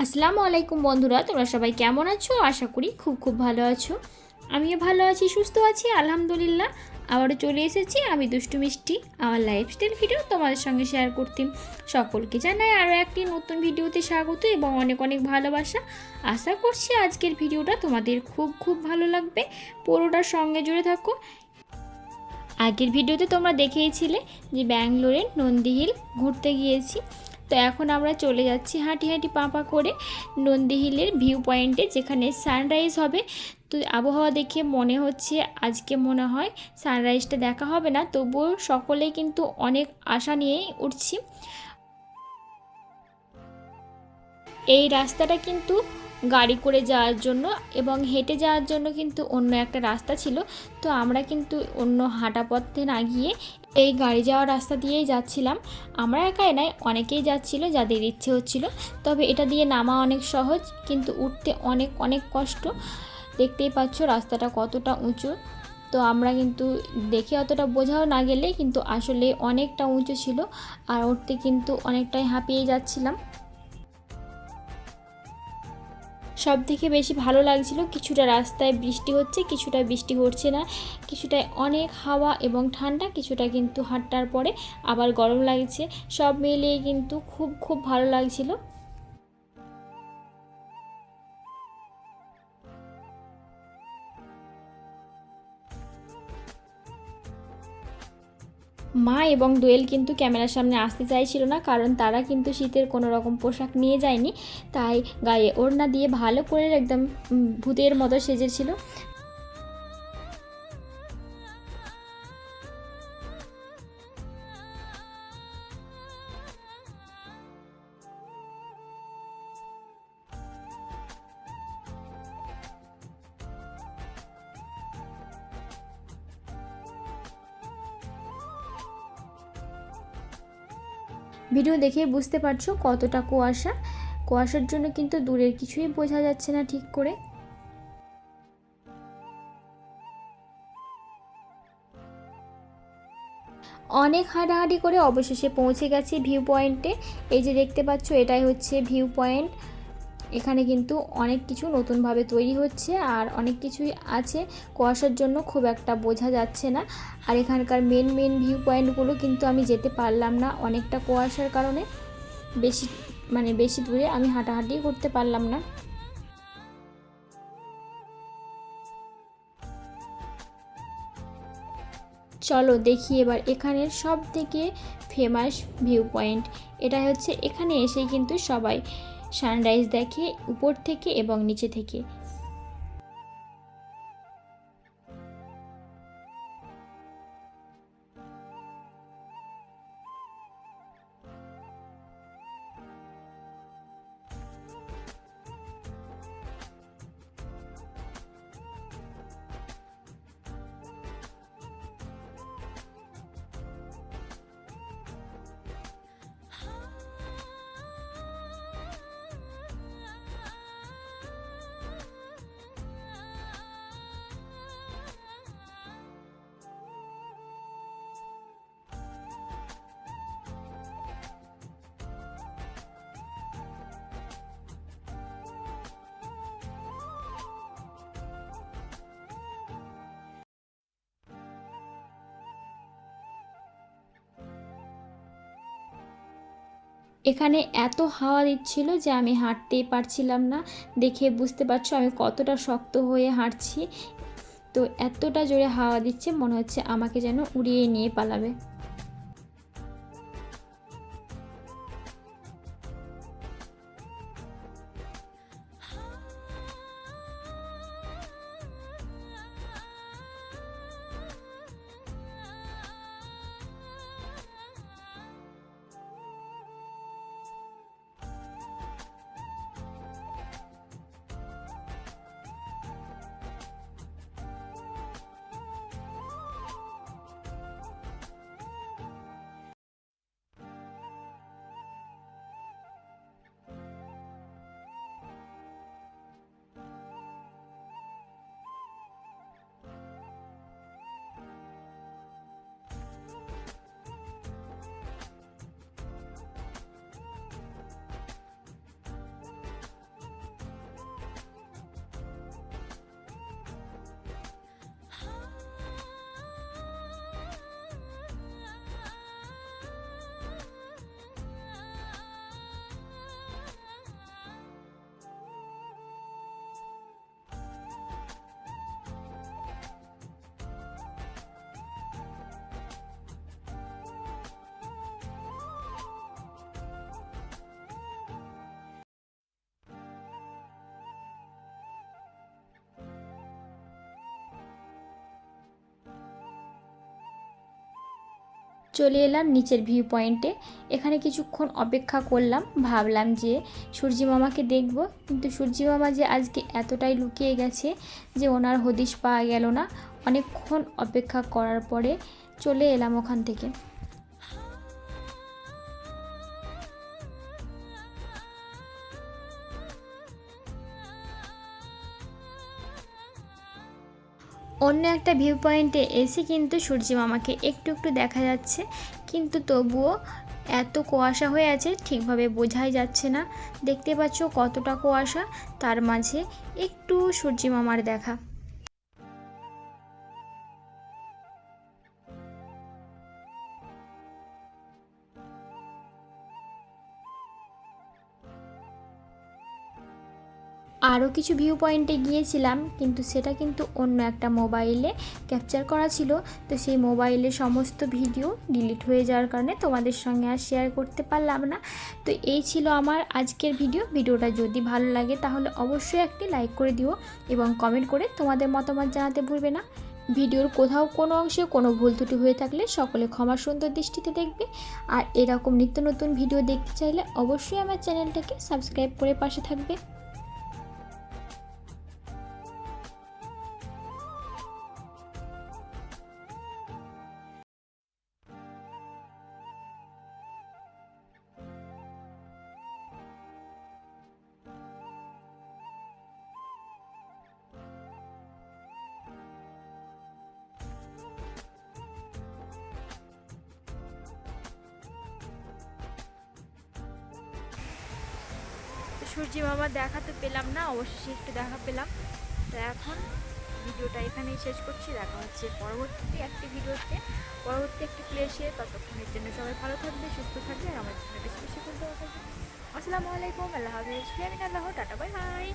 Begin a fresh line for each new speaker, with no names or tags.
আসসালামু আলাইকুম বন্ধুরা, তোমরা সবাই কেমন আছো? আশা করি খুব ভালো আছো। আমিও ভালো আছি, সুস্থ আছি আলহামদুলিল্লাহ। আবারও চলে এসেছি আমি দুষ্টু মিষ্টি আমার লাইফস্টাইল ভিডিও তোমাদের সঙ্গে শেয়ার করতে। সকলকে জানাই আরও একটি নতুন ভিডিওতে স্বাগত এবং অনেক অনেক ভালোবাসা। আশা করছি আজকের ভিডিওটা তোমাদের খুব ভালো লাগবে। পুরোটার সঙ্গে জুড়ে থাকো। আগের ভিডিওতে তোমরা দেখেইছিলে যে ব্যাঙ্গালোরের নন্দী হিল ঘুরতে গিয়েছি। তো এখন আমরা চলে যাচ্ছি হাঁটি হাঁটি পা করে নন্দী হিলের ভিউ পয়েন্টে, যেখানে সানরাইজ হবে। তো আবহাওয়া দেখে মনে হচ্ছে আজকে মনে হয় সানরাইজটা দেখা হবে না, তবুও সকলেই কিন্তু অনেক আশা নিয়েই উঠছি। এই রাস্তাটা কিন্তু গাড়ি করে যাওয়ার জন্য এবং হেঁটে যাওয়ার জন্য কিন্তু অন্য একটা রাস্তা ছিল। তো আমরা কিন্তু অন্য হাঁটা পথে না গিয়ে এই গাড়ি যাওয়ার রাস্তা দিয়েই যাচ্ছিলাম। আমরা একাই নয়, অনেকেই যাচ্ছিল যাদের ইচ্ছে হচ্ছিল। তবে এটা দিয়ে নামা অনেক সহজ, কিন্তু উঠতে অনেক কষ্ট। দেখতেই পাচ্ছ রাস্তাটা কতটা উঁচু। তো আমরা কিন্তু দেখে অতটা বোঝাও না গেলে কিন্তু আসলে অনেকটা উঁচু ছিল, আর উঠতে কিন্তু অনেকটাই হাঁপিয়ে যাচ্ছিলাম। সব থেকে বেশি ভালো লাগছিল কিছুটা রাস্তায় বৃষ্টি হচ্ছে, কিছুটা বৃষ্টি হচ্ছে না, কিছুটায় অনেক হাওয়া এবং ঠান্ডা, কিছুটা কিন্তু হাঁটার পরে আবার গরম লাগছে। সব মিলিয়ে কিন্তু খুব ভালো লাগছিল। মা এবং দোয়েল কিন্তু ক্যামেরার সামনে আসতে চাইছিল না, কারণ তারা কিন্তু শীতের কোনো রকম পোশাক নিয়ে যায়নি। তাই গায়ে ওড়না দিয়ে ভালো করে একদম ভূতের মতো সেজেছিল। ভিডিও দেখে বুঝতে পারছো কতটা কুয়াশার জন্য কিন্তু দূরের কিছুই বোঝা যাচ্ছে না ঠিক করে। অনেক হাঁটাহাঁটি করে অবশেষে পৌঁছে গেছি ভিউ পয়েন্টে। এই যে দেখতে পাচ্ছ, এটাই হচ্ছে ভিউ পয়েন্ট। এখানে কিন্তু অনেক কিছু নতুনভাবে তৈরি হচ্ছে আর অনেক কিছুই আছে, কুয়াশার জন্য খুব একটা বোঝা যাচ্ছে না। আর এখানকার মেন ভিউ পয়েন্টগুলো কিন্তু আমি যেতে পারলাম না অনেকটা কুয়াশার কারণে। বেশি দূরে আমি হাঁটাহাঁটি করতে পারলাম না। চলো দেখি এবার এখানের সব থেকে ফেমাস ভিউ পয়েন্ট। এটা হচ্ছে, এখানে এসেই কিন্তু সবাই সানরাইজ দেখে উপর থেকে এবং নিচে থেকে। এখানে এত হাওয়া দিচ্ছিল যে আমি হাঁটতেই পারছিলাম না। দেখে বুঝতে পারছো আমি কতটা শক্ত হয়ে হাঁটছি। তো এতটা জোরে হাওয়া দিচ্ছে, মনে হচ্ছে আমাকে যেন উড়িয়ে নিয়ে পালাবে। চলে এলাম নিচের ভিউ পয়েন্টে। এখানে কিছুক্ষণ অপেক্ষা করলাম, ভাবলাম যে সূর্যি মামাকে দেখব, কিন্তু সূর্যি মামা যে আজকে এতটাই লুকিয়ে গেছে যে ওনার হদিশ পাওয়া গেল না। অনেকক্ষণ অপেক্ষা করার পরে চলে এলাম ওখান থেকে। অন্য একটা ভিউ পয়েন্টে এসে কিন্তু সূর্যি মামাকে একটু একটু দেখা যাচ্ছে, কিন্তু তবুও এত কুয়াশা হয়ে আছে ঠিকভাবে বোঝাই যাচ্ছে না। দেখতে পাচ্ছ কতটা কুয়াশা, তার মাঝে একটু সূর্যি মামার দেখা। আরও কিছু ভিউ পয়েন্টে গিয়েছিলাম, কিন্তু সেটা কিন্তু অন্য একটা মোবাইলে ক্যাপচার করা ছিল। তো সেই মোবাইলে সমস্ত ভিডিও ডিলিট হয়ে যাওয়ার কারণে তোমাদের সঙ্গে আর শেয়ার করতে পারলাম না। তো এই ছিল আমার আজকের ভিডিওটা যদি ভালো লাগে তাহলে অবশ্যই একটি লাইক করে দিও এবং কমেন্ট করে তোমাদের মতামত জানাতে ভুলবে না। ভিডিওর কোথাও কোনো অংশে কোনো ভুল ত্রুটি হয়ে থাকলে সকলে ক্ষমা সুন্দর দৃষ্টিতে দেখবে। আর এরকম নিত্য নতুন ভিডিও দেখতে চাইলে অবশ্যই আমার চ্যানেলটাকে সাবস্ক্রাইব করে পাশে থাকবে। সূর্যি মামা দেখা তো পেলাম না, অবশেষে একটু দেখা পেলাম। তো এখন ভিডিওটা এখানেই শেষ করছি। দেখা হচ্ছে পরবর্তী একটি ভিডিওতে, পরবর্তী একটি প্লেসে। ততক্ষণের জন্য সবাই ভালো থাকবে, সুস্থ থাকবে, আর আমার জন্য বেশি বেশি করে দেওয়া থাকবে। আসসালামু আলাইকুম, আল্লাহ হাফেজ, আল্লাহ, টাটা, বাই বাই।